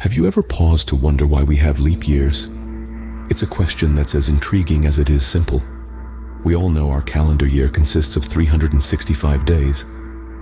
Have you ever paused to wonder why we have leap years? It's a question that's as intriguing as it is simple. We all know our calendar year consists of 365 days,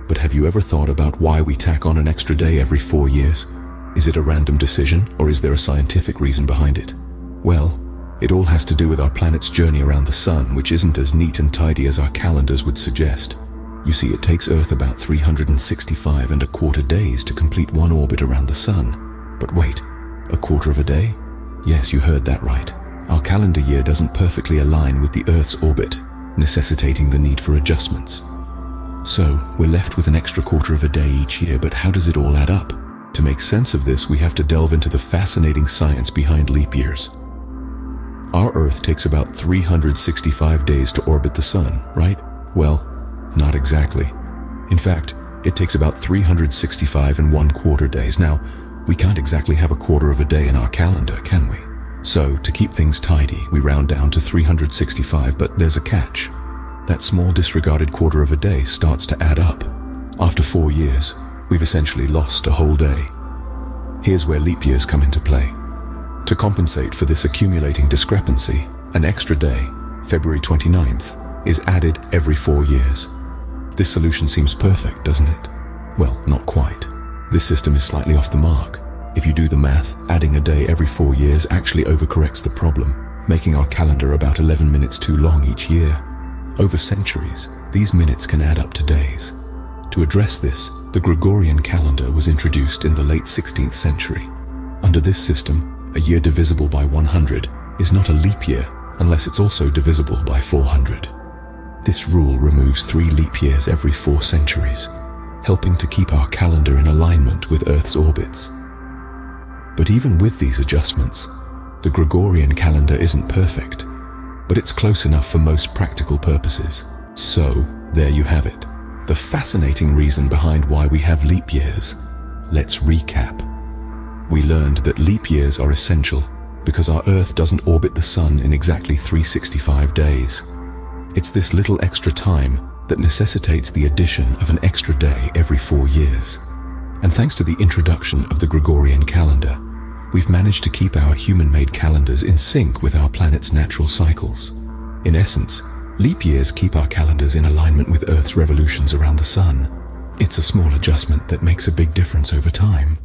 but have you ever thought about why we tack on an extra day every 4 years? Is it a random decision, or is there a scientific reason behind it? Well, it all has to do with our planet's journey around the sun, which isn't as neat and tidy as our calendars would suggest. You see, it takes Earth about 365 and a quarter days to complete one orbit around the sun. But wait, a quarter of a day? Yes, you heard that right. Our calendar year doesn't perfectly align with the Earth's orbit, necessitating the need for adjustments. So, we're left with an extra quarter of a day each year, but how does it all add up? To make sense of this, we have to delve into the fascinating science behind leap years. Our Earth takes about 365 days to orbit the sun, right? Well, not exactly. In fact, it takes about 365 and 1/4 days. Now, we can't exactly have a quarter of a day in our calendar, can we? So, to keep things tidy, we round down to 365, but there's a catch. That small disregarded quarter of a day starts to add up. After 4 years, we've essentially lost a whole day. Here's where leap years come into play. To compensate for this accumulating discrepancy, an extra day, February 29th, is added every 4 years. This solution seems perfect, doesn't it? Well, not quite. This system is slightly off the mark. If you do the math, adding a day every 4 years actually overcorrects the problem, making our calendar about 11 minutes too long each year. Over centuries, these minutes can add up to days. To address this, the Gregorian calendar was introduced in the late 16th century. Under this system, a year divisible by 100 is not a leap year unless it's also divisible by 400. This rule removes 3 leap years every 4 centuries, helping to keep our calendar in alignment with Earth's orbits. But even with these adjustments, the Gregorian calendar isn't perfect, but it's close enough for most practical purposes. So, there you have it, the fascinating reason behind why we have leap years. Let's recap. We learned that leap years are essential because our Earth doesn't orbit the sun in exactly 365 days. It's this little extra time that necessitates the addition of an extra day every 4 years. And thanks to the introduction of the Gregorian calendar, we've managed to keep our human-made calendars in sync with our planet's natural cycles. In essence, leap years keep our calendars in alignment with Earth's revolutions around the sun. It's a small adjustment that makes a big difference over time.